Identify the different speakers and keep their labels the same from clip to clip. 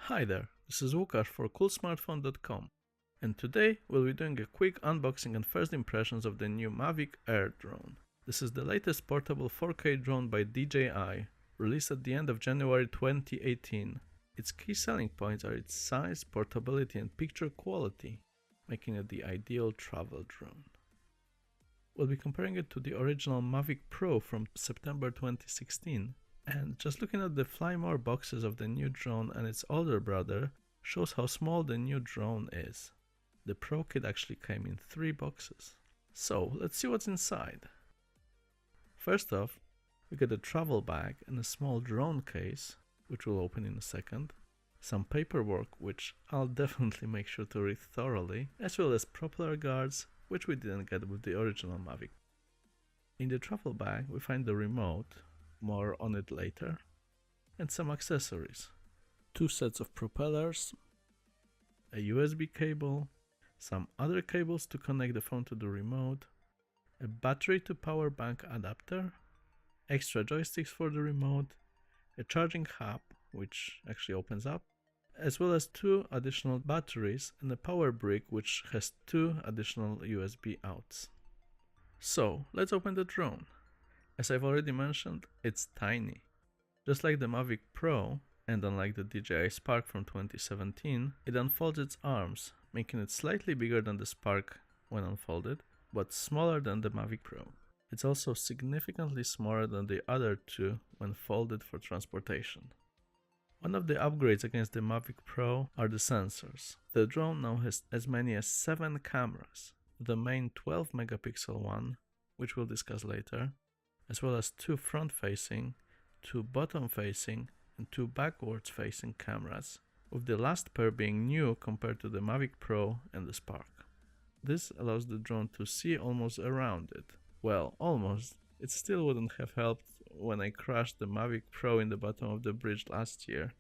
Speaker 1: Hi there, this is Łukasz for coolsmartphone.com, and today we'll be doing a quick unboxing and first impressions of the new Mavic Air drone. This is the latest portable 4K drone by DJI, released at the end of January 2018. Its key selling points are its size, portability and picture quality, making it the ideal travel drone. We'll be comparing it to the original Mavic Pro from September 2016. And just looking at the Fly More boxes of the new drone and its older brother shows how small the new drone is. The Pro kit actually came in 3 boxes. So let's see what's inside. First off, we get a travel bag and a small drone case, which we'll open in a second, some paperwork which I'll definitely make sure to read thoroughly, as well as propeller guards, which we didn't get with the original Mavic. In the travel bag we find the remote, more on it later, and some accessories. 2 sets of propellers, a USB cable, some other cables to connect the phone to the remote, a battery to power bank adapter, extra joysticks for the remote, a charging hub which actually opens up, as well as 2 additional batteries and a power brick which has 2 additional USB outs. So let's open the drone. As I've already mentioned, it's tiny. Just like the Mavic Pro, and unlike the DJI Spark from 2017, it unfolds its arms, making it slightly bigger than the Spark when unfolded, but smaller than the Mavic Pro. It's also significantly smaller than the other 2 when folded for transportation. One of the upgrades against the Mavic Pro are the sensors. The drone now has as many as 7 cameras. The main 12 megapixel one, which we'll discuss later, as well as 2 front-facing, 2 bottom-facing, and 2 backwards-facing cameras, with the last pair being new compared to the Mavic Pro and the Spark. This allows the drone to see almost around it. Well, almost. It still wouldn't have helped when I crashed the Mavic Pro in the bottom of the bridge last year.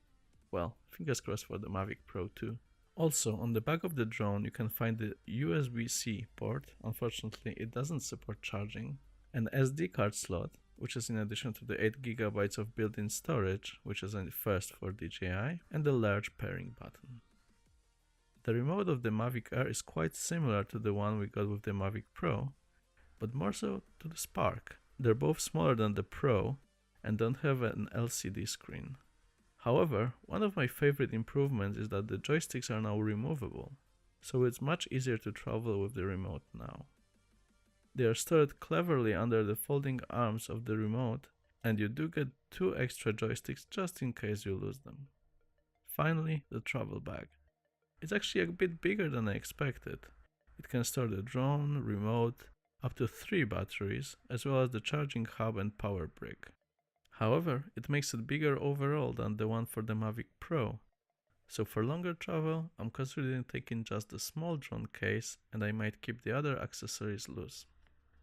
Speaker 1: Well, fingers crossed for the Mavic Pro too. Also, on the back of the drone you can find the USB-C port. Unfortunately, it doesn't support charging. An SD card slot, which is in addition to the 8GB of built-in storage, which is a first for DJI, and a large pairing button. The remote of the Mavic Air is quite similar to the one we got with the Mavic Pro, but more so to the Spark. They're both smaller than the Pro and don't have an LCD screen. However, one of my favorite improvements is that the joysticks are now removable, so it's much easier to travel with the remote now. They are stored cleverly under the folding arms of the remote, and you do get 2 extra joysticks just in case you lose them. Finally, the travel bag. It's actually a bit bigger than I expected. It can store the drone, remote, up to 3 batteries, as well as the charging hub and power brick. However, it makes it bigger overall than the one for the Mavic Pro. So for longer travel, I'm considering taking just the small drone case, and I might keep the other accessories loose.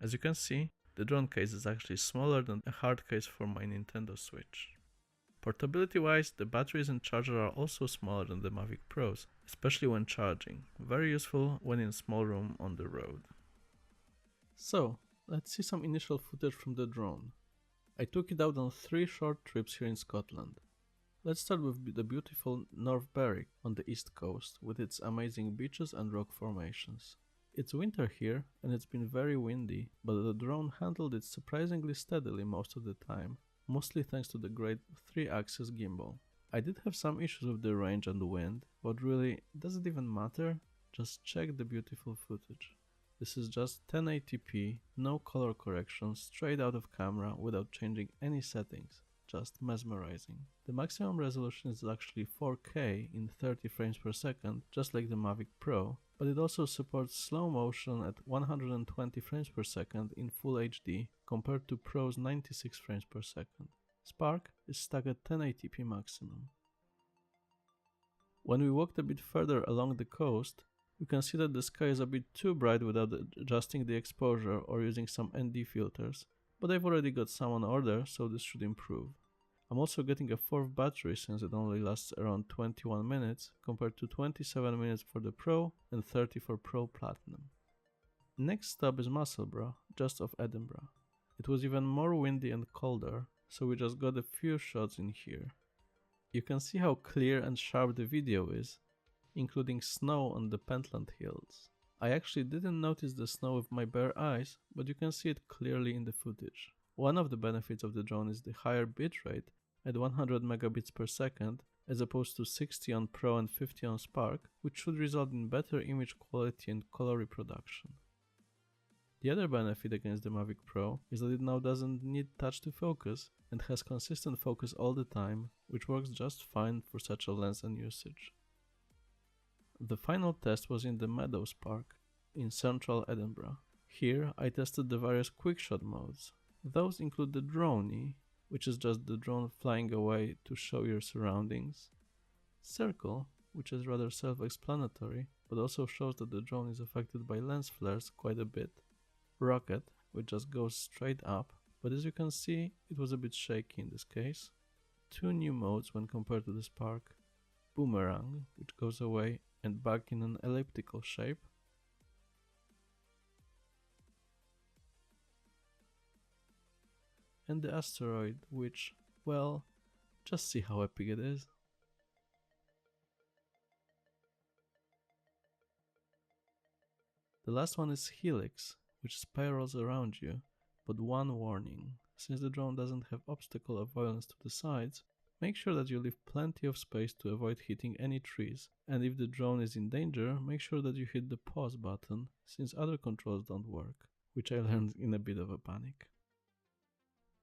Speaker 1: As you can see, the drone case is actually smaller than a hard case for my Nintendo Switch. Portability wise, the batteries and charger are also smaller than the Mavic Pros, especially when charging. Very useful when in a small room on the road. So, let's see some initial footage from the drone. I took it out on 3 short trips here in Scotland. Let's start with the beautiful North Berwick on the east coast, with its amazing beaches and rock formations. It's winter here and it's been very windy, but the drone handled it surprisingly steadily most of the time, mostly thanks to the great 3-axis gimbal. I did have some issues with the range and the wind, but really, does it even matter? Just check the beautiful footage. This is just 1080p, no color correction, straight out of camera without changing any settings. Just mesmerizing. The maximum resolution is actually 4K in 30 frames per second, just like the Mavic Pro, but it also supports slow motion at 120 frames per second in Full HD compared to Pro's 96 frames per second. Spark is stuck at 1080p maximum. When we walked a bit further along the coast, we can see that the sky is a bit too bright without adjusting the exposure or using some ND filters, but I've already got some on order, so this should improve. I'm also getting a 4th battery since it only lasts around 21 minutes compared to 27 minutes for the Pro and 30 for Pro Platinum. Next stop is Musselburgh, just off Edinburgh. It was even more windy and colder, so we just got a few shots in here. You can see how clear and sharp the video is, including snow on the Pentland Hills. I actually didn't notice the snow with my bare eyes, but you can see it clearly in the footage. One of the benefits of the drone is the higher bitrate at 100 megabits per second as opposed to 60 on Pro and 50 on Spark, which should result in better image quality and color reproduction. The other benefit against the Mavic Pro is that it now doesn't need touch to focus and has consistent focus all the time, which works just fine for such a lens and usage. The final test was in the Meadows Park in central Edinburgh. Here I tested the various QuickShot modes. Those include the Droney, which is just the drone flying away to show your surroundings, Circle, which is rather self-explanatory but also shows that the drone is affected by lens flares quite a bit, Rocket, which just goes straight up, but as you can see it was a bit shaky in this case, two new modes when compared to the Spark, Boomerang, which goes away and back in an elliptical shape, and the Asteroid, which, well, just see how epic it is. The last one is Helix, which spirals around you, but one warning: since the drone doesn't have obstacle avoidance to the sides, make sure that you leave plenty of space to avoid hitting any trees, and if the drone is in danger, make sure that you hit the pause button, since other controls don't work, which I learned in a bit of a panic.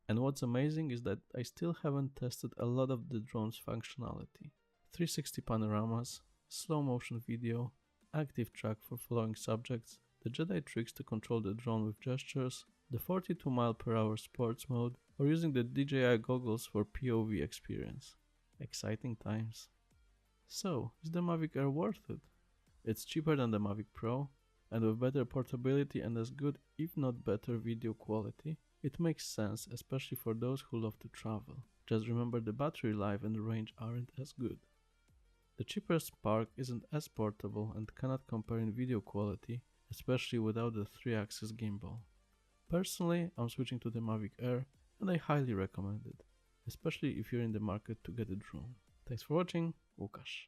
Speaker 1: And what's amazing is that I still haven't tested a lot of the drone's functionality. 360 panoramas, slow motion video, active track for following subjects, the Jedi tricks to control the drone with gestures, the 42 mph sports mode, or using the DJI goggles for POV experience. Exciting times. So, is the Mavic Air worth it? It's cheaper than the Mavic Pro, and with better portability and as good, if not better, video quality, it makes sense, especially for those who love to travel. Just remember the battery life and the range aren't as good. The cheaper Spark isn't as portable and cannot compare in video quality, especially without the 3-axis gimbal. Personally, I'm switching to the Mavic Air and I highly recommend it, especially if you're in the market to get a drone. Thanks for watching, Łukasz.